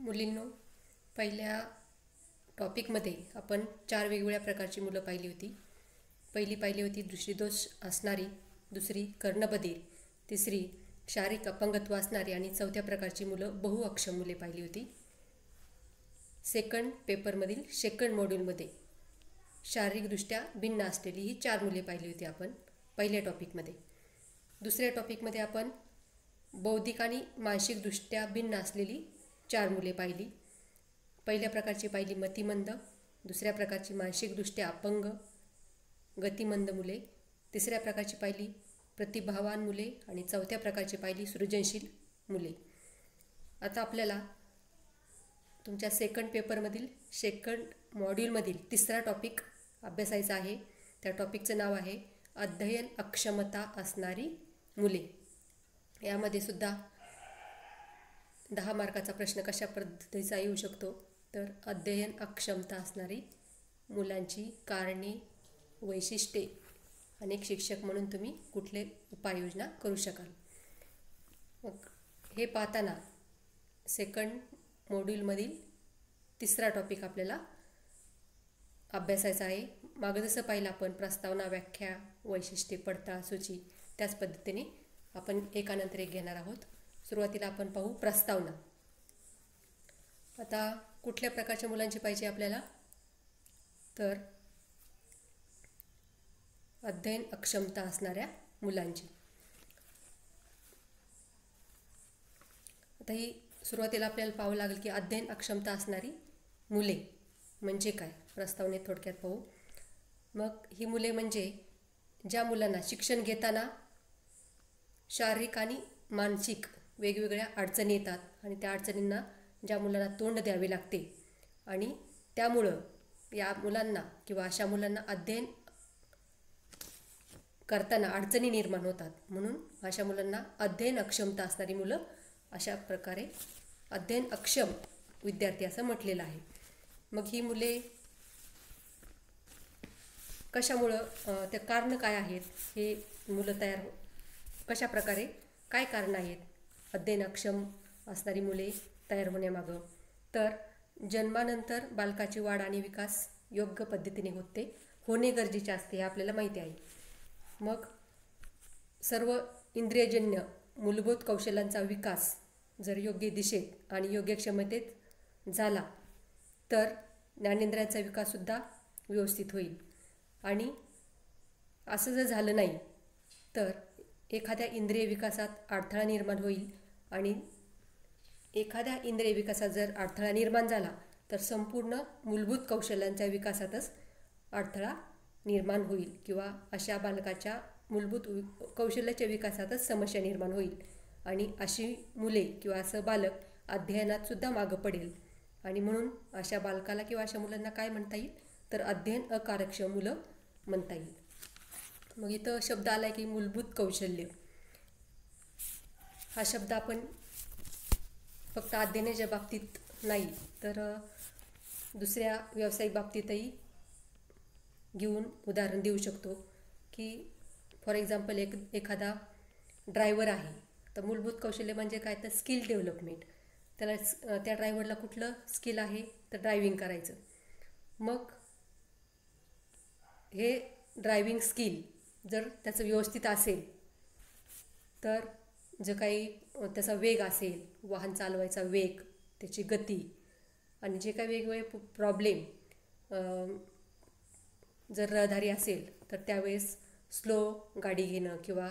मुलींनो, पहिल्या टॉपिकमध्ये आपण 4 वेगवेगळ्या प्रकारची मुलं पाहिली होती. पहिली पाहिली होती दृष्टिदोष असणारी, दुसरी कर्णबधीर, तिसरी शारीरिक अपंगत्व असणारी आणि चौथ्या प्रकारची मुलं बहुअक्षम मुले पाहिली होती. सेकंड पेपरमधील सेकंड मॉड्यूलमध्ये शारीरिकदृष्ट्या भिन्न असलेली ही 4 मुले पाहिली होती आपण पहिल्या टॉपिकमध्ये. दुसऱ्या टॉपिकमध्ये आपण बौद्धिक आणि मानसिकदृष्ट्या भिन्न असलेली 4 मुले पाहिली. पहिल्या प्रकारची पाहिली मतिमंद, दुसऱ्या प्रकारची मानसिकदृष्ट्या अपंग गतिमंद मुले, तिसऱ्या प्रकारची पाहिली प्रतिभावान मुले आणि चौथ्या प्रकारची पाहिली सृजनशील मुले. आता आपल्याला तुमच्या सेकंड पेपरमधील सेकंड मॉड्यूलमधील तिसरा टॉपिक अभ्यासायचा आहे. त्या टॉपिकचं नाव आहे अध्ययन अक्षमता असणारी मुले. यामध्ये सुद्धा 10 मार्काचा प्रश्न कशा पद्धतीचा येऊ शकतो तर अध्ययन अक्षमता असणारी मुलांची कारणे, वैशिष्ट्ये, अनेक शिक्षक म्हणून तुम्ही कुठले उपाययोजना करू शकाल. मग हे पाहताना सेकंड मॉड्यूलमधील तिसरा टॉपिक आपल्याला अभ्यासायचा आहे. मागं जसं पाहिलं आपण प्रस्तावना, व्याख्या, वैशिष्ट्ये, पडताळ, सूची, त्याच पद्धतीने आपण एकानंतर एक घेणार आहोत. सुरुवातीला आपण पाहू प्रस्तावना. आता कुठल्या प्रकारच्या मुलांची पाहिजे आपल्याला तर अध्ययन अक्षमता असणाऱ्या मुलांची. आता ही सुरुवातीला आपल्याला पाहावं लागेल की अध्ययन अक्षमता असणारी मुले म्हणजे काय, प्रस्तावनेत थोडक्यात पाहू. मग ही मुले म्हणजे ज्या मुलांना शिक्षण घेताना शारीरिक आणि मानसिक वेगवेगळ्या अडचणी येतात आणि त्या अडचणींना ज्या मुलांना तोंड द्यावे लागते आणि त्यामुळं या मुलांना किंवा अशा मुलांना अध्ययन करताना अडचणी निर्माण होतात, म्हणून अशा मुलांना अध्ययन अक्षमता असणारी मुलं अशा प्रकारे अध्ययन अक्षम विद्यार्थी असं म्हटलेलं आहे. मग ही मुले कशामुळं त्या कारण काय आहेत, हे मुलं तयार कशा प्रकारे काय कारणं आहेत अध्ययन अक्षम असणारी मुले तयार होण्यामागं तर जन्मानंतर बालकाची वाढ आणि विकास योग्य पद्धतीने होणे गरजेचे असते हे आपल्याला माहिती आहे. मग सर्व इंद्रियजन्य मूलभूत कौशल्यांचा विकास जर योग्य दिशेत आणि योग्य क्षमतेत झाला तर ज्ञानेंद्रियांचा विकाससुद्धा व्यवस्थित होईल. आणि असं जर झालं नाही तर एखाद्या इंद्रिय विकासात अडथळा निर्माण होईल आणि एखाद्या इंद्रिय विकासात जर अडथळा निर्माण झाला तर संपूर्ण मूलभूत कौशल्यांच्या विकासातच अडथळा निर्माण होईल किंवा अशा बालकाच्या मूलभूत कौशल्याच्या विकासातच समस्या निर्माण होईल आणि अशी मुले किंवा असं बालक अध्ययनात सुद्धा मागं पडेल. आणि म्हणून अशा बालकाला किंवा अशा मुलांना काय म्हणता येईल तर अध्ययन अकार्यक्षम मुलं म्हणता येईल. मग इथं शब्द आला की मूलभूत कौशल्य. हा शब्द आपण फक्त अध्ययनाच्या बाबतीत नाही तर दुसऱ्या व्यावसायिक बाबतीतही घेऊन उदाहरण देऊ शकतो की फॉर एक्झाम्पल एखादा ड्रायव्हर आहे तर मूलभूत कौशल्य म्हणजे काय तर स्किल डेव्हलपमेंट. त्याला त्या ड्रायव्हरला कुठलं स्किल आहे तर ड्रायव्हिंग करायचं. मग हे ड्रायव्हिंग स्किल जर त्याचं व्यवस्थित असेल तर जे काही त्याचा वेग असेल, वाहन चालवायचा वेग, त्याची गती आणि जे काही वेगवेगळे प्रॉब्लेम जर रहदारी असेल तर त्यावेळेस स्लो गाडी घेणं किंवा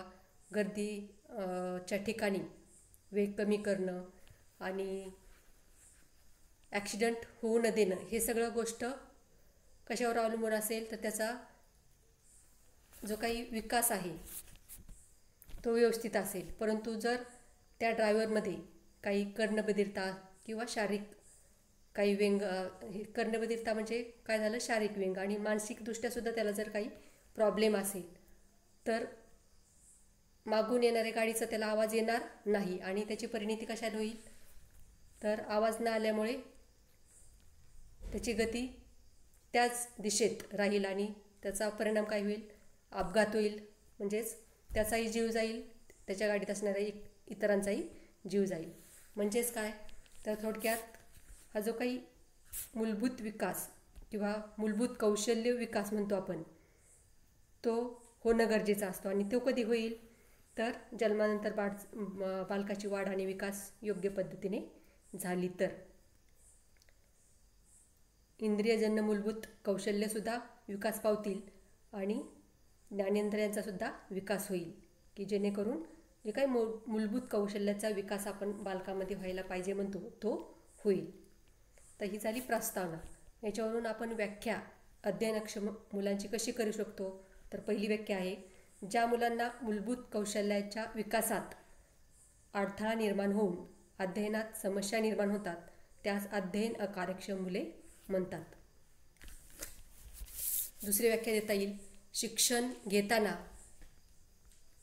गर्दीच्या ठिकाणी वेग कमी करणं आणि ॲक्सिडेंट होऊ न देणं, हे सगळं गोष्ट कशावर अवलंबून असेल तर त्याचा जो काही विकास आहे तो व्यवस्थित असेल. परंतु जर त्या ड्रायव्हरमध्ये काही कर्णबधिरता किंवा शारीरिक काही व्यंग, कर्णबधिरता म्हणजे काय झालं शारीरिक व्यंग आणि मानसिकदृष्ट्यासुद्धा त्याला जर काही प्रॉब्लेम असेल तर मागून येणाऱ्या गाडीचा त्याला आवाज येणार नाही आणि त्याची परिणिती कशाने होईल तर आवाज न आल्यामुळे त्याची गती त्याच दिशेत राहील आणि त्याचा परिणाम काय होईल, अपघात होईल. म्हणजेच त्याचाही जीव जाईल, त्याच्या गाडीत असणाऱ्या इतरांचाही जीव जाईल. म्हणजेच काय तर थोडक्यात हा जो काही मूलभूत विकास किंवा मूलभूत कौशल्य विकास म्हणतो आपण, तो होणं गरजेचा असतो. आणि तो कधी होईल तर जन्मानंतर बालकाची वाढ आणि विकास योग्य पद्धतीने झाली तर. इंद्रियजन्य मूलभूत कौशल्यसुद्धा विकास पावतील आणि ज्ञानेंद्रियांचासुद्धा विकास होईल, की जेणेकरून जे काही मूलभूत कौशल्याचा विकास आपण बालकामध्ये व्हायला पाहिजे म्हणतो तो होईल. तर ही झाली प्रस्तावना. याच्यावरून आपण व्याख्या अध्ययनक्षम मुलांची कशी करू शकतो. तर पहिली व्याख्या आहे, ज्या मुलांना मूलभूत कौशल्याच्या विकासात अडथळा निर्माण होऊन अध्ययनात समस्या निर्माण होतात त्यास अध्ययन अकार्यक्षम मुले म्हणतात. दुसरी व्याख्या देता येईल, शिक्षण घेताना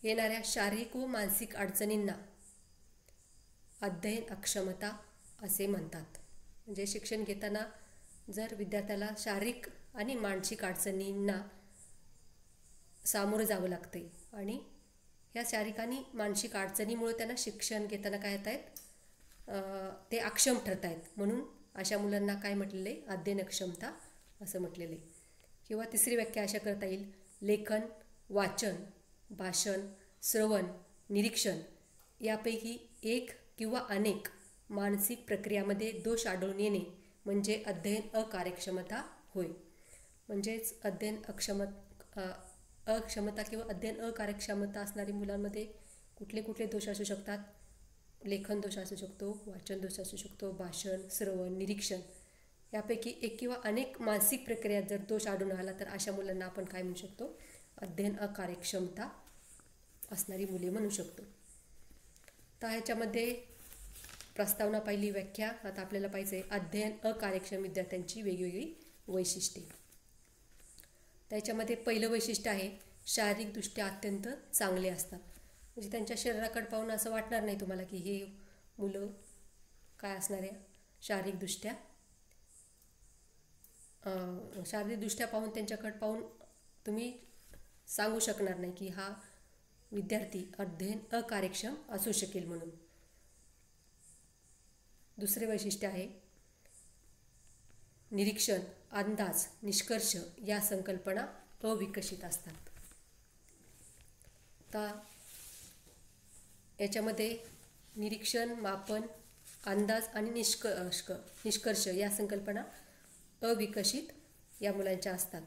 येणाऱ्या शारीरिक व मानसिक अडचणींना अध्ययन अक्षमता असे म्हणतात. म्हणजे शिक्षण घेताना जर विद्यार्थ्याला शारीरिक आणि मानसिक अडचणींना सामोरं जावं लागते आणि ह्या शारीरिक आणि मानसिक अडचणीमुळे त्यांना शिक्षण घेताना काय येत आहेत, ते अक्षम ठरत आहेत, म्हणून अशा मुलांना काय म्हटलेलं आहे, अध्ययन अक्षमता असं म्हटलेलं आहे. किंवा तिसरी व्याख्या अशा करता येईल, लेखन, वाचन, भाषण, श्रवण, निरीक्षण यापैकी एक किंवा अनेक मानसिक प्रक्रियामध्ये दोष आढळून येणे म्हणजे अध्ययन अकार्यक्षमता होय. म्हणजेच अध्ययन अक्षमता किंवा अध्ययन अकार्यक्षमता असणाऱ्या मुलांमध्ये कुठले कुठले दोष असू शकतात. लेखन दोष असू शकतो, वाचन दोष असू शकतो, भाषण, श्रवण, निरीक्षण यापैकी एक किंवा अनेक मानसिक प्रक्रियात जर दोष आढळून आला तर अशा मुलांना आपण काय म्हणू शकतो, अध्ययन अकार्यक्षमता असणारी मुले म्हणू शकतो. तर ह्याच्यामध्ये प्रस्तावना पाहिली, व्याख्या. आता आपल्याला पाहिजे अध्ययन अकार्यक्षम विद्यार्थ्यांची वेगवेगळी वैशिष्ट्ये. त्याच्यामध्ये पहिलं वैशिष्ट्य आहे, शारीरिकदृष्ट्या अत्यंत चांगले असतात. म्हणजे त्यांच्या शरीराकडे पाहून असं वाटणार नाही तुम्हाला की हे मुलं काय असणार आहे, शारीरिकदृष्ट्या पाहून त्यांच्याकडे पाहून तुम्ही सांगू शकणार नाही की हा विद्यार्थी अध्ययन अकार्यक्षम असू शकेल म्हणून. दुसरे वैशिष्ट्य आहे, निरीक्षण, अंदाज, निष्कर्ष या संकल्पना अविकसित असतात. तर याच्यामध्ये निरीक्षण, मापन, अंदाज आणि निष्कर्ष या संकल्पना अविकसित या मुलांच्या असतात.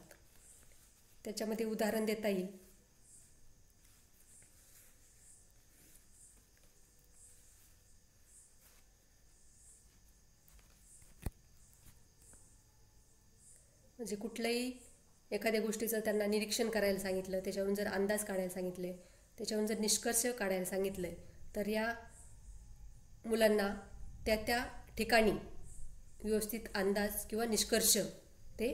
त्याच्यामध्ये उदाहरण देता येईल, म्हणजे कुठल्याही एखाद्या गोष्टीचं त्यांना निरीक्षण करायला सांगितलं, त्याच्यावरून जर अंदाज काढायला सांगितले, त्याच्यावरून जर निष्कर्ष काढायला सांगितले तर या मुलांना त्या त्या ठिकाणी व्यवस्थित अंदाज किंवा निष्कर्ष ते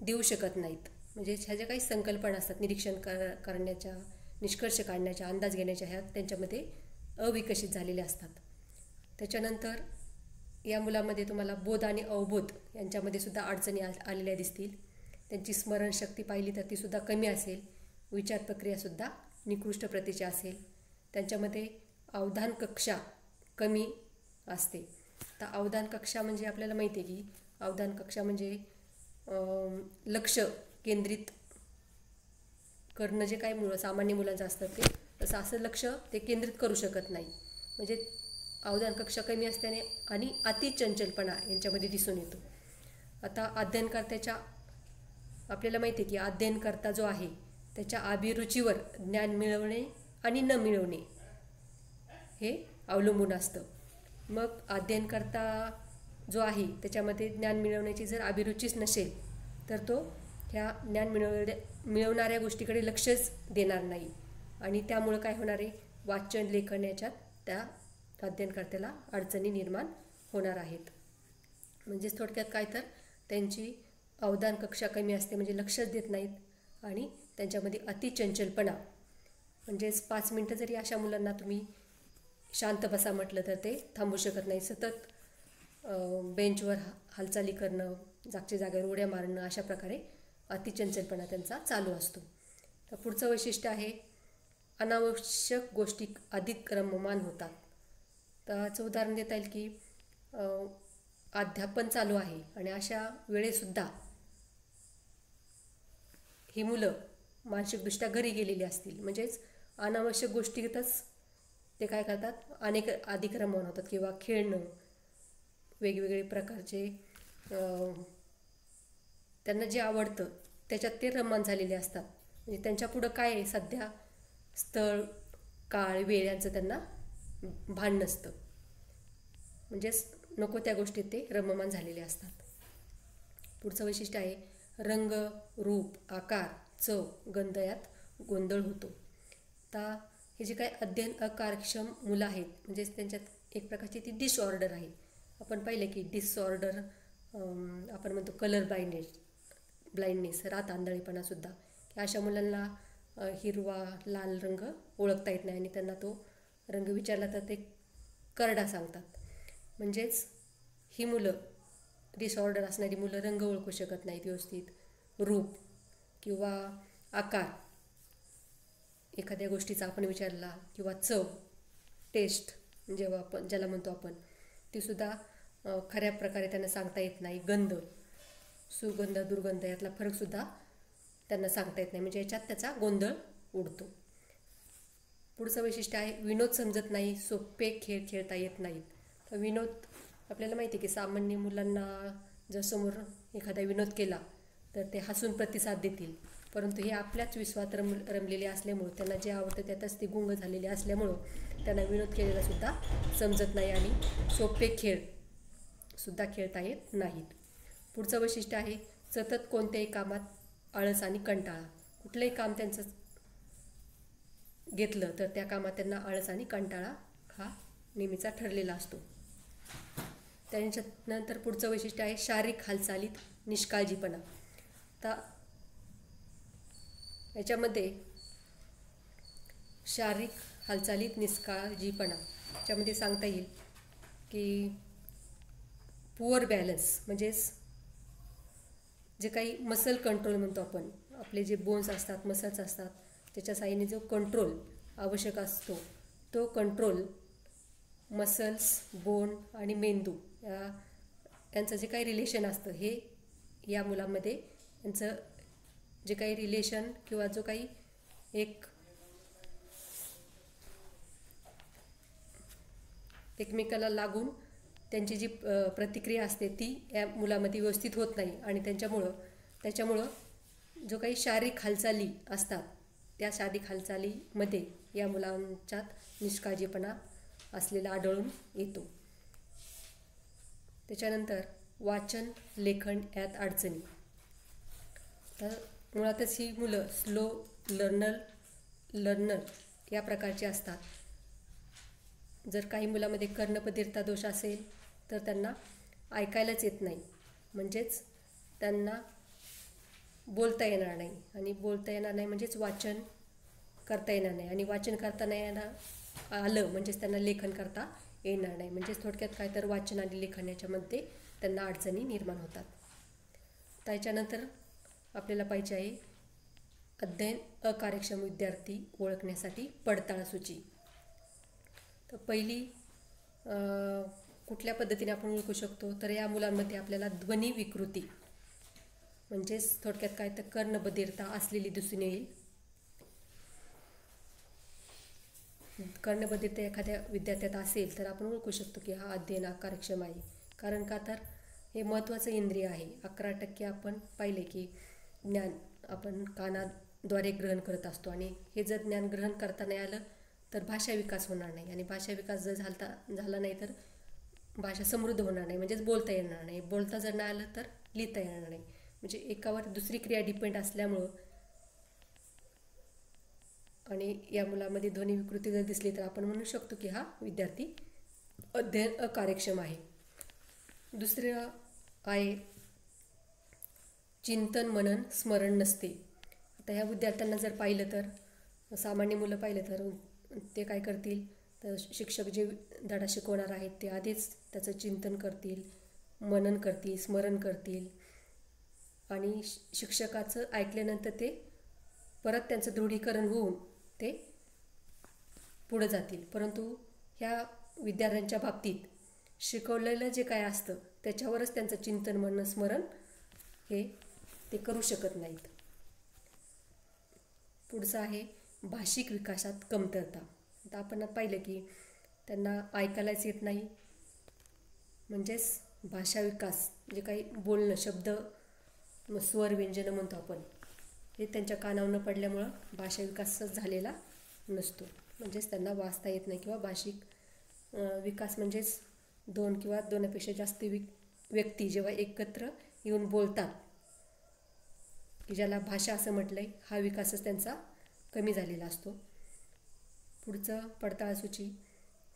देऊ शकत नाहीत. म्हणजे ह्या ज्या काही संकल्पना असतात निरीक्षण करण्याच्या, निष्कर्ष काढण्याच्या, अंदाज घेण्याच्या, ह्या त्यांच्यामध्ये अविकसित झालेल्या असतात. त्याच्यानंतर या मुलामध्ये तुम्हाला बोध आणि अवबोध यांच्यामध्ये सुद्धा अडचणी आलेल्या दिसतील. त्यांची स्मरणशक्ती पाहिली तर तीसुद्धा कमी असेल, विचार प्रक्रियासुद्धा निकृष्ट प्रतीची असेल. त्यांच्यामध्ये अवधान कक्षा कमी असते. तर अवधान कक्षा म्हणजे आपल्याला माहिती आहे की अवधान कक्षा म्हणजे लक्ष केंद्रित करणं जे काही सामान्य मुलांचं असतं ते तसं असं लक्ष ते केंद्रित करू शकत नाही. म्हणजे अवधान कक्षा कमी असल्याने आणि अतिचंचलपणा यांच्यामध्ये दिसून येतो. आता अध्ययनकर्त्याच्या आपल्याला माहिती आहे की अध्ययनकर्ता जो आहे त्याच्या अभिरुचीवर ज्ञान मिळवणे आणि न मिळवणे हे अवलंबून असतं. मग अध्ययनकर्ता जो आहे त्याच्यामध्ये ज्ञान मिळवण्याची जर अभिरुचीच नसेल तर तो ह्या ज्ञान मिळवणाऱ्या गोष्टीकडे लक्षच देणार नाही आणि त्यामुळं काय होणार आहे, वाचन, लेखन याच्यात त्या अध्ययनकर्त्याला अडचणी निर्माण होणार आहेत. म्हणजेच थोडक्यात काय तर त्यांची अवधान कक्षा कमी असते, म्हणजे लक्षच देत नाहीत आणि त्यांच्यामध्ये अतिचंचलपणा, म्हणजेच 5 मिनटं जरी अशा मुलांना तुम्ही शांत बसा म्हटलं तर ते थांबू शकत नाही. सतत बेंचवर हालचाली करणं, जागच्या जागेवर उड्या मारणं, अशा प्रकारे अतिचंचलपणा त्यांचा चालू असतो. तर पुढचं वैशिष्ट्य आहे, अनावश्यक गोष्टी अधिक क्रममान होतात. तर याचं उदाहरण देता येईल की अध्यापन चालू आहे आणि अशा वेळेसुद्धा ही मुलं मानसिकदृष्ट्या घरी गेलेली असतील, म्हणजेच अनावश्यक गोष्टीतच ते काय करतात, अनेक अधिक्रम होतात किंवा खेळणं, वेगवेगळे प्रकारचे त्यांना जे आवडतं त्याच्यात ते रममाण झालेले असतात. म्हणजे त्यांच्या पुढं काय आहे सध्या, स्थळ काळ वेळ यांचं त्यांना भान नसतं, म्हणजेच नको त्या गोष्टीत ते रममाण झालेले असतात. पुढचं वैशिष्ट्य आहे रंग, रूप, आकार, चव, गंध यात गोंधळ होतो. आता हे जे काही अध्ययन अकार्यक्षम मुलं आहेत, म्हणजेच त्यांच्यात एक प्रकारची ती डिसऑर्डर आहे. आपण पाहिलं की डिसऑर्डर आपण म्हणतो कलर ब्लाइंडनेस, रात आंधळेपणासुद्धा, की अशा मुलांना हिरवा लाल रंग ओळखता येत नाही आणि त्यांना तो रंग विचारला तर ते करडा सांगतात. म्हणजेच ही मुलं, डिसऑर्डर असणारी मुलं रंग ओळखू शकत नाहीत व्यवस्थित, रूप किंवा आकार एखाद्या गोष्टीचा आपण विचारला, किंवा चव, टेस्ट जेव्हा आपण ज्याला म्हणतो आपण, तीसुद्धा खऱ्या प्रकारे त्यांना सांगता येत नाही. गंध, सुगंध, दुर्गंध यातला फरकसुद्धा त्यांना सांगता येत नाही, म्हणजे याच्यात त्याचा गोंधळ उडतो. पुढचं वैशिष्ट्य आहे विनोद समजत नाही, सोपे खेळ खेळता येत नाहीत. तर विनोद आपल्याला माहिती आहे की सामान्य मुलांना जर समोर एखादा विनोद केला तर ते हसून प्रतिसाद देतील, परंतु हे आपल्याच विश्वात रमलेले असल्यामुळं, त्यांना जे आवडतं त्यातच ते गुंग झालेले असल्यामुळं त्यांना विनोद केलेला सुद्धा समजत नाही आणि सोपे खेळसुद्धा खेळता येत नाहीत. पुढचं वैशिष्ट्य आहे सतत कोणत्याही कामात आळस आणि कंटाळा. कुठलंही काम त्यांचं घेतलं तर त्या कामात त्यांना आळस आणि कंटाळा हा नेहमीचा ठरलेला असतो. त्यानंतर पुढचं वैशिष्ट्य आहे शारीरिक हालचालीत निष्काळजीपणा. आता याच्यामध्ये शारीरिक हालचालीत निष्काळजीपणा याच्यामध्ये सांगता येईल की पुअर बॅलन्स, म्हणजेच जे काही मसल कंट्रोल म्हणतो आपण, आपले जे बोन्स असतात, मसल्स असतात, त्याच्या साहाय्याने जो कंट्रोल आवश्यक असतो तो कंट्रोल मसल्स, बोन आणि मेंदू यांचं जे काही रिलेशन असतं, हे या मुलांमध्ये यांचं जे काही रिलेशन किंवा जो काही एकमेकाला लागून त्यांची जी प्रतिक्रिया असते ती या मुलामध्ये व्यवस्थित होत नाही आणि त्याच्यामुळं जो काही शारीरिक हालचाली असतात त्या शारीरिक हालचालीमध्ये या मुलांच्यात निष्काळजीपणा असलेला आढळून येतो. त्याच्यानंतर वाचन, लेखन यात अडचणी. तर मुळातच ही मुलं स्लो लर्नर या प्रकारची असतात. जर काही मुलामध्ये कर्णबधिरता दोष असेल तर त्यांना ऐकायलाच येत नाही, म्हणजेच त्यांना बोलता येणार नाही, आणि बोलता येणार नाही म्हणजेच वाचन करता येणार नाही, आणि वाचन करता नाही आलं म्हणजेच त्यांना लेखन करता येणार नाही. म्हणजेच थोडक्यात काय तर वाचन आणि लेखन याच्यामध्ये त्यांना अडचणी निर्माण होतात. त्याच्यानंतर आपल्याला पाहिजे आहे अध्ययन अकार्यक्षम विद्यार्थी ओळखण्यासाठी पडताळ सूची. तर पहिली कुठल्या पद्धतीने आपण ओळखू शकतो, तर या मुलांमध्ये आपल्याला ध्वनी विकृती म्हणजेच थोडक्यात काय तर कर्णबधिरता असलेली दिसून येईल. कर्णबधिरता एखाद्या विद्यार्थ्यात असेल तर आपण ओळखू शकतो की हा अध्ययन अकार्यक्षम आहे. कारण का तर हे महत्त्वाचं इंद्रिय आहे. 11% आपण पाहिले की ज्ञान आपण कानाद्वारे ग्रहण करत असतो, आणि हे जर ज्ञान ग्रहण करता नाही आलं तर भाषा विकास होणार नाही, आणि भाषा विकास जर झाला नाही तर भाषा समृद्ध होणार नाही, म्हणजेच बोलता येणार नाही. बोलता जर नाही आलं तर लिहिता येणार नाही. म्हणजे एकावर दुसरी क्रिया डिपेंड असल्यामुळं, आणि या मुलामध्ये ध्वनी विकृती जर दिसली तर आपण म्हणू शकतो की हा विद्यार्थी अध्ययन अकार्यक्षम आहे. दुसरं आहे चिंतन, मनन, स्मरण नसते. आता ह्या विद्यार्थ्यांना जर पाहिलं तर, सामान्य मुलं पाहिलं तर ते काय करतील, तर शिक्षक जे धडा शिकवणार आहेत ते आधीच त्याचं चिंतन करतील, मनन करतील, स्मरण करतील, आणि शिक्षकाचं ऐकल्यानंतर ते परत त्यांचं दृढीकरण होऊन ते पुढं जातील. परंतु ह्या विद्यार्थ्यांच्या बाबतीत शिकवलेलं जे काय असतं त्याच्यावरच त्यांचं चिंतन मनन स्मरण हे ते करू शकत नाहीत. पुढचं आहे भाषिक विकासात कमतरता. आता आपण पाहिलं की त्यांना ऐकायलाच येत नाही, म्हणजेच भाषा विकास जे काही बोलणं शब्द स्वर व्यंजनं म्हणतो आपण, हे त्यांच्या कानावर न पडल्यामुळं भाषा विकासच झालेला नसतो. म्हणजेच त्यांना वाचता येत नाही किंवा भाषिक विकास म्हणजेच दोन किंवा दोनपेक्षा जास्त व्यक्ती जेव्हा एकत्र येऊन बोलतात की ज्याला भाषा असं म्हटलंय, हा विकासच त्यांचा कमी झालेला असतो. पुढचं पडताळ सूची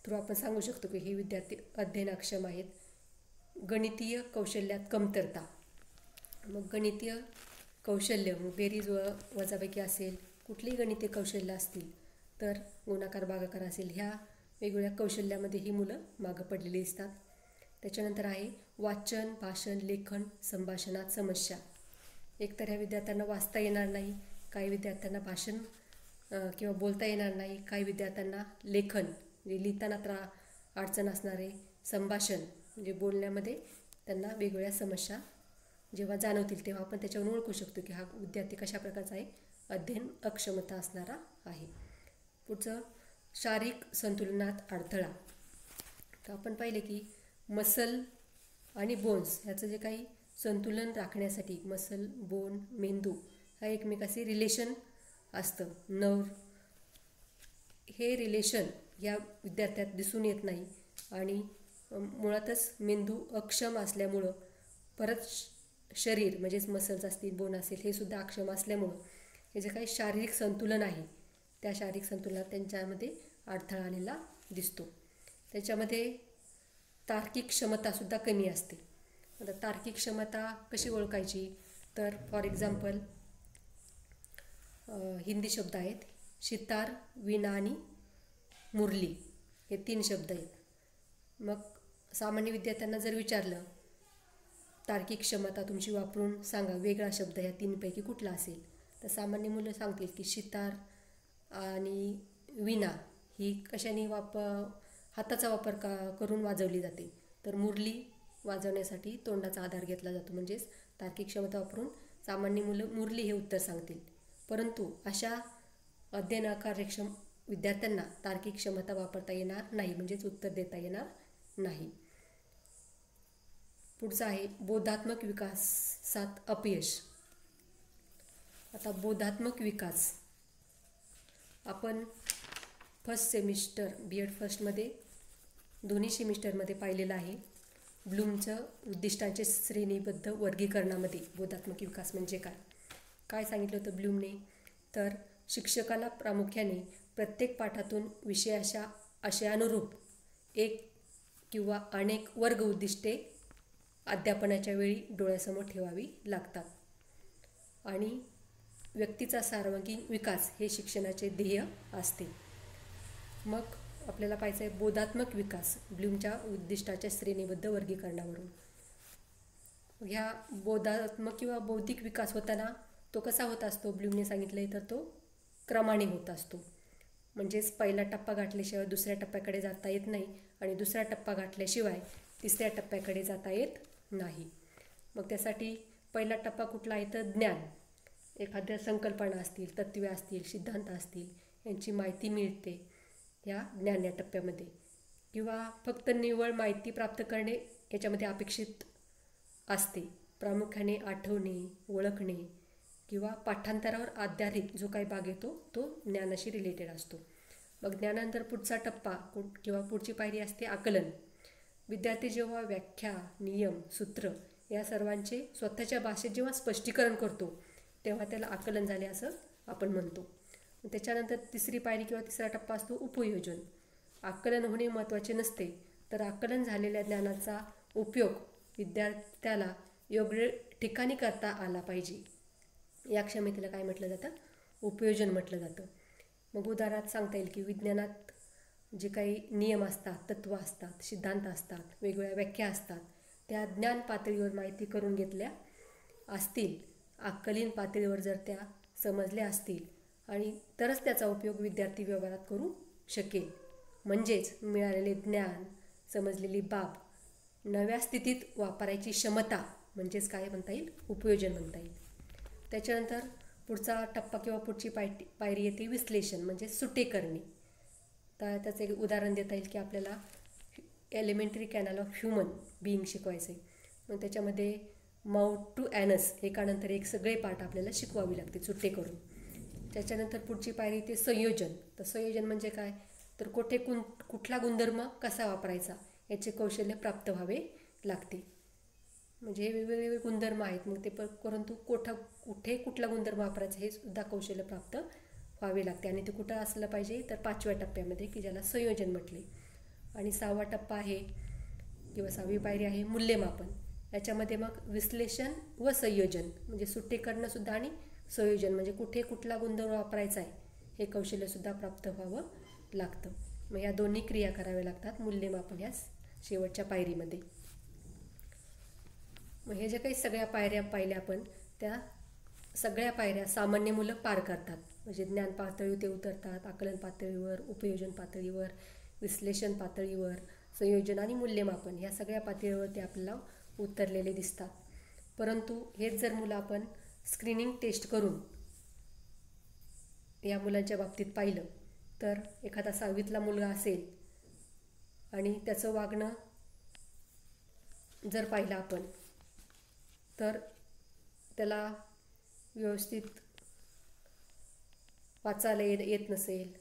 थ्रू आपण सांगू शकतो की हे विद्यार्थी अध्ययनक्षम आहेत. गणितीय कौशल्यात कमतरता. मग गणितीय कौशल्य मग बेरीज वजाबाकी असेल, कुठलीही गणितीय कौशल्य असतील तर गुणाकार भागाकार असेल, ह्या वेगवेगळ्या कौशल्यामध्ये ही मुलं मागं पडलेली दिसतात. त्याच्यानंतर आहे वाचन, भाषण, लेखन, संभाषणात समस्या. एकतर ह्या विद्यार्थ्यांना वाचता येणार नाही, काही विद्यार्थ्यांना भाषण किंवा बोलता येणार नाही, काही विद्यार्थ्यांना लेखन म्हणजे लिहिताना अडचण असणारे, संभाषण म्हणजे बोलण्यामध्ये त्यांना वेगवेगळ्या समस्या जेव्हा जाणवतील तेव्हा आपण त्याच्यावरून ओळखू शकतो की हा विद्यार्थी कशा प्रकारचा आहे, अध्ययन अक्षमता असणारा आहे. पुढचं शारीरिक संतुलनात अडथळा. तर आपण पाहिले की मसल आणि बोन्स ह्याचं जे काही संतुलन राखण्यासाठी मसल, बोन, मेंदू हा एकमेकाशी रिलेशन असतं, नर्व, हे रिलेशन या विद्यार्थ्यात दिसून येत नाही आणि मुळातच मेंदू अक्षम असल्यामुळं परत शरीर म्हणजेच मसल्स असतील, बोन असेल, हे सुद्धा अक्षम असल्यामुळं हे जे काही शारीरिक संतुलन आहे त्या शारीरिक संतुलनात त्यांच्यामध्ये अडथळा आलेला दिसतो. त्याच्यामध्ये तार्किक क्षमतासुद्धा कमी असते. आता तार्किक क्षमता कशी ओळखायची, तर फॉर एक्झाम्पल हिंदी शब्द आहेत सितार, वीणा आणि मुरली, हे 3 शब्द आहेत. मग सामान्य विद्यार्थ्यांना जर विचारलं तार्किक क्षमता तुमची वापरून सांगा वेगळा शब्द ह्या 3पैकी कुठला असेल, तर सामान्य मुलं सांगतील की सितार आणि वीणा ही कशाने हाताचा वापर करून वाजवली जाते, तर मुरली वाजवण्यासाठी तोंडाचा आधार घेतला जातो. म्हणजेच तार्किक क्षमता वापरून सामान्य मुलं मुरली हे उत्तर सांगतील. परंतु अशा अध्ययन अकार्यक्षम विद्यार्थ्यांना तार्किक क्षमता वापरता येणार नाही, म्हणजेच उत्तर देता येणार नाही. पुढचा आहे बोधात्मक विकासात अपयश. आता बोधात्मक विकास आपण फर्स्ट सेमिस्टर BEd फर्स्टमध्ये दोन्ही सेमिस्टरमध्ये पाहिलेलं आहे. ब्लूमचं उद्दिष्टांचे श्रेणीबद्ध वर्गीकरणामध्ये बोधात्मक विकास म्हणजे काय सांगितलं होतं ब्लूमने, तर शिक्षकाला प्रामुख्याने प्रत्येक पाठातून विषयाच्या अनुरूप एक किंवा अनेक वर्ग उद्दिष्टे अध्यापनाच्या वेळी डोळ्यासमोर ठेवावी लागतात आणि व्यक्तीचा सर्वांगीण विकास हे शिक्षणाचे ध्येय असते. मग आपल्याला पाहायचं आहे बोधात्मक विकास ब्लूमच्या उद्दिष्टाच्या श्रेणीबद्ध वर्गीकरणावरून. ह्या बोधात्मक किंवा बौद्धिक विकास होताना तो कसा होत असतो ब्लूमने सांगितलं आहे, तर तो क्रमाने होत असतो. म्हणजेच पहिला टप्पा गाठल्याशिवाय दुसऱ्या टप्प्याकडे जाता येत नाही आणि दुसरा टप्पा गाठल्याशिवाय तिसऱ्या टप्प्याकडे जाता येत नाही. मग त्यासाठी पहिला टप्पा कुठला आहे, तर ज्ञान. एखाद्या संकल्पना असतील, तत्त्वे असतील, सिद्धांत असतील, यांची माहिती मिळते या ज्ञान या टप्प्यामध्ये, किंवा फक्त निव्वळ माहिती प्राप्त करणे याच्यामध्ये अपेक्षित असते. प्रामुख्याने आठवणे, ओळखणे किंवा पाठांतरावर आधारित जो काही भाग येतो तो ज्ञानाशी रिलेटेड असतो. मग ज्ञानानंतर पुढचा टप्पा किंवा पुढची पायरी असते आकलन. विद्यार्थी जेव्हा व्याख्या, नियम, सूत्र या सर्वांचे स्वतःच्या भाषेत जेव्हा स्पष्टीकरण करतो तेव्हा त्याला आकलन झाले असं आपण म्हणतो. त्याच्यानंतर तिसरी पायरी किंवा तिसरा टप्पा असतो उपयोजन. आकलन होणे महत्त्वाचे नसते, तर आकलन झालेल्या ज्ञानाचा उपयोग विद्यार्थ्याला योग्य ठिकाणी करता आला पाहिजे. या क्षमतेला काय म्हटलं जातं, उपयोजन म्हटलं जातं. मग उदाहरणात सांगता येईल की विज्ञानात जे काही नियम असतात, तत्त्व असतात, सिद्धांत असतात, वेगवेगळ्या व्याख्या असतात, त्या ज्ञान पातळीवर माहिती करून घेतल्या असतील, आकलीन पातळीवर जर त्या समजल्या असतील आणि तरच त्याचा उपयोग विद्यार्थी व्यवहारात करू शकेल. म्हणजेच मिळालेले ज्ञान, समजलेली बाब नव्या स्थितीत वापरायची क्षमता म्हणजेच काय म्हणता येईल, उपयोजन म्हणता येईल. त्याच्यानंतर पुढचा टप्पा किंवा पुढची पायरी येते विश्लेषण म्हणजे सुटे करणे. तर त्याचं एक उदाहरण देता येईल की आपल्याला elementary canal of human being शिकवायचं आहे. मग त्याच्यामध्ये माउथ टू ॲनस एकानंतर एक सगळे पाठ आपल्याला शिकवावी लागते सुटे करून. त्याच्यानंतर पुढची पायरी ते संयोजन. तर संयोजन म्हणजे काय, तर कुठला गुणधर्म कसा वापरायचा याचे कौशल्य प्राप्त व्हावे लागते. म्हणजे हे वेगवेगळे गुणधर्म आहेत, मग ते परंतु कुठे कुठला गुणधर्म वापरायचा हे सुद्धा कौशल्य प्राप्त व्हावे लागते. आणि ते कुठं असलं पाहिजे, तर 5व्या टप्प्यामध्ये की ज्याला संयोजन म्हटले. आणि 6वा टप्पा आहे किंवा 6वी पायरी आहे मूल्यमापन. याच्यामध्ये मग विश्लेषण व संयोजन म्हणजे सुटे करणंसुद्धा आणि संयोजन म्हणजे कुठे कुठला गुणधर्म वापरायचा आहे हे कौशल्यसुद्धा प्राप्त व्हावं लागतं. मग या दोन्ही क्रिया कराव्या लागतात मूल्यमापन या शेवटच्या पायरीमध्ये. मग हे जे काही सगळ्या पायऱ्या पाहिल्या आपण, त्या सगळ्या पायऱ्या सामान्य मुलं पार करतात. म्हणजे ज्ञान पातळीवर ते उतरतात, आकलन पातळीवर, उपयोजन पातळीवर, विश्लेषण पातळीवर, संयोजन आणि मूल्यमापन ह्या सगळ्या पातळीवर ते आपल्याला उतरलेले दिसतात. परंतु हेच जर मुलं आपण स्क्रीनिंग टेस्ट करून या मुलांच्या बाबतीत पाहिलं, तर एखादा 6वीतला मुलगा असेल आणि त्याचं वागणं जर पाहिलं आपण, तर त्याला व्यवस्थित वाचायला येत नसेल,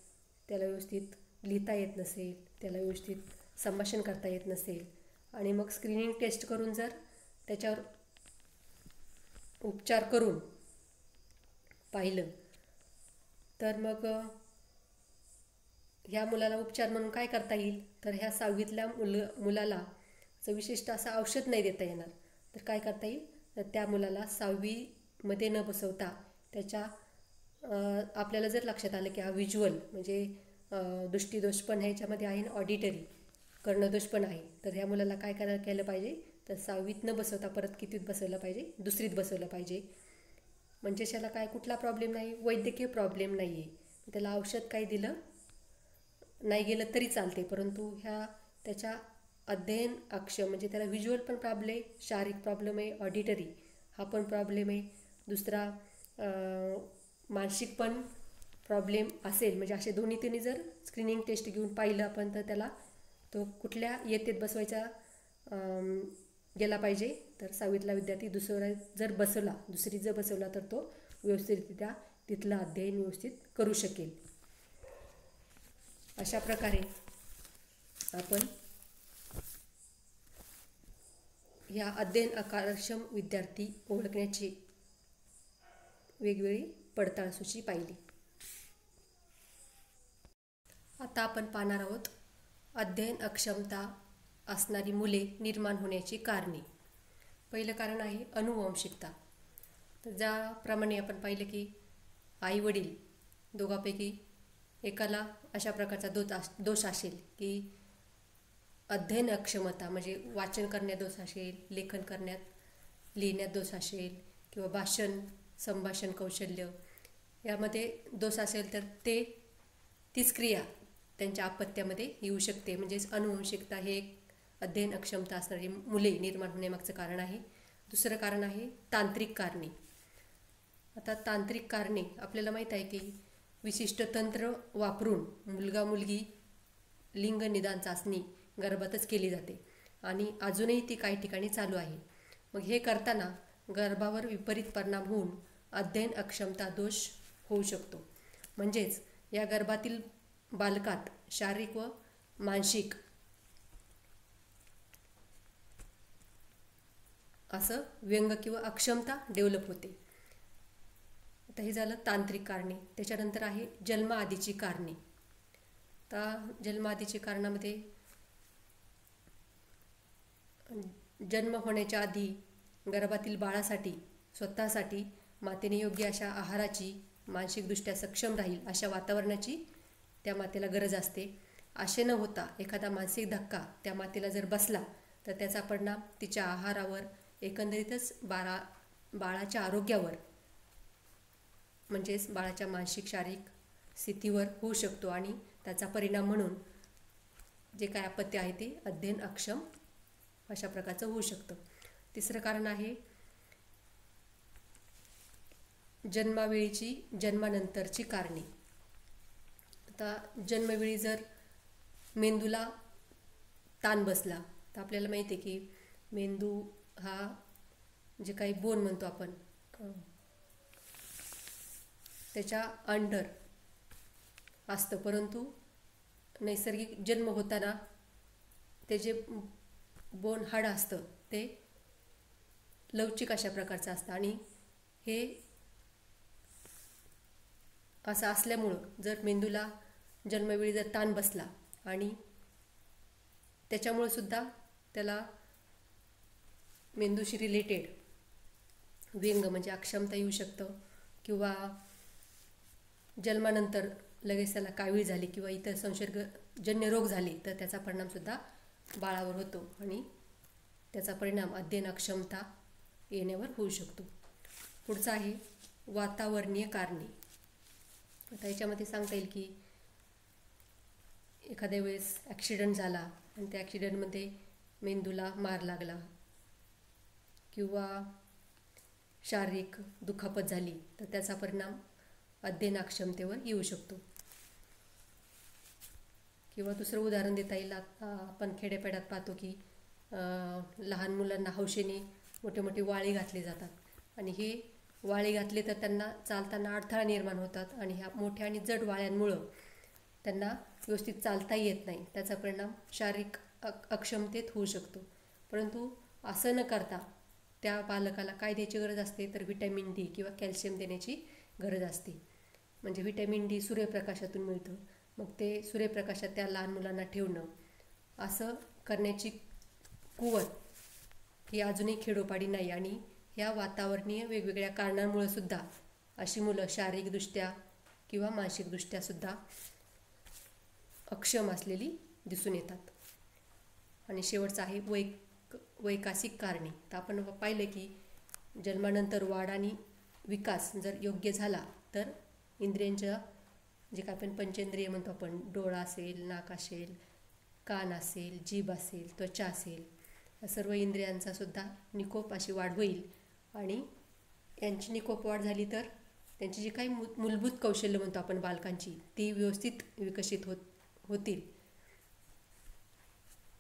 त्याला व्यवस्थित लिहिता येत नसेल, त्याला व्यवस्थित संभाषण करता येत नसेल आणि मग स्क्रीनिंग टेस्ट करून जर त्याच्यावर उपचार करून पाहिलं, तर मग ह्या मुलाला उपचार म्हणून काय करता येईल, तर ह्या 6वीतल्या मुलाला विशिष्ट असं औषध नाही देता येणार. तर काय करता येईल, तर त्या मुलाला 6वीमध्ये न बसवता त्याच्या आपल्याला जर लक्षात आलं की हा व्हिज्युअल म्हणजे दृष्टीदोष पण ह्याच्यामध्ये आहे, ऑडिटरी कर्णदोष पण आहे, तर ह्या मुलाला काय केलं पाहिजे, तर 6वीत न बसवता परत कितवीत बसवलं पाहिजे, 2रीत बसवलं पाहिजे. म्हणजे त्याला काय कुठला प्रॉब्लेम नाही, वैद्यकीय प्रॉब्लेम नाही आहे. त्याला औषध काही दिलं नाही गेलं तरी चालते, परंतु त्याच्या अध्ययन अक्षम म्हणजे त्याला व्हिज्युअल पण प्रॉब्लेम, शारीरिक प्रॉब्लेम आहे, ऑडिटरी हा पण प्रॉब्लेम आहे, दुसरा मानसिक पण प्रॉब्लेम असेल, म्हणजे असे दोन्ही तिन्ही जर स्क्रीनिंग टेस्ट घेऊन पाहिलं आपण, तर त्याला तो कुठल्या इयत्तेत बसवायचा गेला पाहिजे, तर 6वीतला विद्यार्थी 2रीत जर बसवला तर तो व्यवस्थितरित्या तिथलं अध्ययन व्यवस्थित करू शकेल. अशा प्रकारे आपण ह्या अध्ययन अक्षम विद्यार्थी ओळखण्याची वेगवेगळी पडताळ सूची पाहिली. आता आपण पाहणार आहोत अध्ययन अक्षमता असणारी मुले निर्माण होण्याची कारणे. पहिलं कारण आहे अनुवांशिकता. तर ज्याप्रमाणे आपण पाहिलं की आई वडील दोघांपैकी एकाला अशा प्रकारचा दोष असेल की अध्ययन अक्षमता म्हणजे वाचन करण्यात दोष असेल, लेखन करण्यात लिहिण्यात दोष असेल किंवा भाषण संभाषण कौशल्य यामध्ये दोष असेल, तर तीच क्रिया त्यांच्या अपत्यामध्ये येऊ शकते. म्हणजेच अनुवंशिकता हे एक अध्ययन अक्षमता असणारी मुले निर्माण होण्यामागचं कारण आहे. दुसरं कारण आहे तांत्रिक कारणे. आता तांत्रिक कारणे आपल्याला माहीत आहे की विशिष्ट तंत्र वापरून मुलगा मुलगी लिंग निदान चाचणी गर्भातच केली जाते आणि अजूनही ती काही ठिकाणी चालू आहे. मग हे करताना गर्भावर विपरीत परिणाम होऊन अध्ययन अक्षमता दोष होऊ शकतो. म्हणजेच या गर्भातील बालकात शारीरिक व मानसिक असं व्यंग किंवा अक्षमता डेव्हलप होते. आता हे झालं तांत्रिक कारणे. त्याच्यानंतर आहे जन्माआधीची कारणे. तर जन्माआधीची कारणामध्ये जन्म होण्याच्या आधी गर्भातील बाळासाठी स्वतःसाठी मातेने योग्य अशा आहाराची, मानसिकदृष्ट्या सक्षम राहील अशा वातावरणाची त्या मातेला गरज असते. असे न होता एखादा मानसिक धक्का त्या मातेला जर बसला तर त्याचा परिणाम तिच्या आहारावर, एकंदरीतच बाळाच्या आरोग्यावर म्हणजेच बाळाच्या मानसिक शारीरिक स्थितीवर होऊ शकतो आणि त्याचा परिणाम म्हणून जे काय अपत्य आहे ते अध्ययन अक्षम अशा प्रकारचं होऊ शकतं. तिसरं कारण आहे जन्मानंतरची कारणे. आता जन्मवेळी जर मेंदूला ताण बसला तर आपल्याला माहिती आहे की मेंदू हा जे काही बोन म्हणतो आपण त्याच्या अंडर असतं, परंतु नैसर्गिक जन्म होताना ते जे बोन हाड असतं ते लवचिक अशा प्रकारचं असतं आणि हे असं असल्यामुळं जर मेंदूला जन्मवेळी जर ताण बसला आणि त्याच्यामुळे सुद्धा त्याला मेंदूशी रिलेटेड व्यंग म्हणजे अक्षमता येऊ शकतं किंवा जन्मानंतर लगेच त्याला कावीळ झाली किंवा इतर संसर्गजन्य रोग झाले तर त्याचा परिणामसुद्धा बाळावर होतो आणि त्याचा परिणाम अध्ययन अक्षमता येण्यावर होऊ शकतो. पुढचं आहे वातावरणीय कारणे. आता याच्यामध्ये सांगता येईल की एखाद्या वेळेस ॲक्सिडेंट झाला आणि त्या ॲक्सिडेंटमध्ये मेंदूला मार लागला किंवा शारीरिक दुखापत झाली तर त्याचा परिणाम अध्ययन अक्षमतेवर येऊ शकतो. किंवा दुसरं उदाहरण देता येईल, आपण खेड्यापाड्यात पाहतो की लहान मुलांना हौशेने मोठे मोठे वाळे घातले जातात आणि हे वाळे घातले तर त्यांना चालताना अडथळा निर्माण होतात आणि ह्या मोठ्या आणि जड वाळ्यांमुळं त्यांना व्यवस्थित चालता येत नाही. त्याचा परिणाम शारीरिक अक्षमतेत होऊ शकतो. परंतु असं न करता त्या बालकाला काय द्यायची गरज असते तर व्हिटॅमिन डी किंवा कॅल्शियम देण्याची गरज असते. म्हणजे व्हिटॅमिन डी सूर्यप्रकाशातून मिळतं, मग ते सूर्यप्रकाशात त्या लहान मुलांना ठेवणं असं करण्याची कुवत ही अजूनही खेडोपाडी नाही आणि ह्या वातावरणीय वेगवेगळ्या कारणांमुळे सुद्धा अशी मुलं शारीरिकदृष्ट्या किंवा मानसिकदृष्ट्या सुद्धा अक्षम असलेली दिसून येतात. आणि शेवटचं आहे वैकासिक कारणे. तर आपण पाहिलं की जन्मानंतर वाढ आणि विकास जर योग्य झाला तर इंद्रियांच्या जे काय आपण पंचेंद्रिय म्हणतो आपण, डोळा असेल, नाक असेल, कान असेल, जीभ असेल, त्वचा असेल, या सर्व इंद्रियांचा सुद्धा निकोप अशी वाढ होईल आणि यांची निकोप वाढ झाली तर त्यांची जी काही मूलभूत कौशल्य म्हणतो आपण बालकांची ती व्यवस्थित विकसित होतील.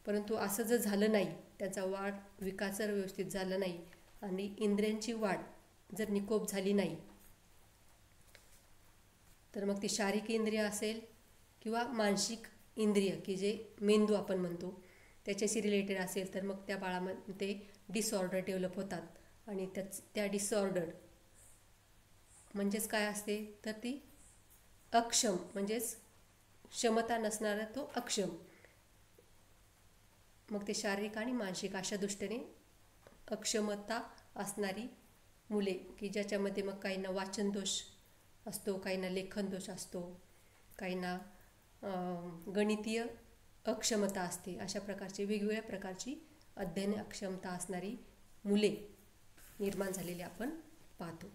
परंतु असं जर झालं नाही, त्याचा वाढ विकास जर व्यवस्थित झाला नाही आणि इंद्रियांची वाढ जर निकोप झाली नाही तर मग ती शारीरिक इंद्रिय असेल किंवा मानसिक इंद्रिय की जे मेंदू आपण म्हणतो त्याच्याशी रिलेटेड असेल तर मग त्या बाळामध्ये डिसऑर्डर डेव्हलप होतात आणि त्या डिसऑर्डर म्हणजेच काय असते तर ती अक्षम म्हणजेच क्षमता नसणारा तो अक्षम. मग ते शारीरिक आणि मानसिक अशा दृष्टीने अक्षमता असणारी मुले की ज्याच्यामध्ये मग काहींना वाचन दोष असतो, काहींना लेखन दोष असतो, काहींना गणितीय अक्षमता असते, अशा प्रकारची वेगवेगळ्या प्रकारची अध्ययन अक्षमता असणारी मुले निर्माण झालेली आपण पाहतो.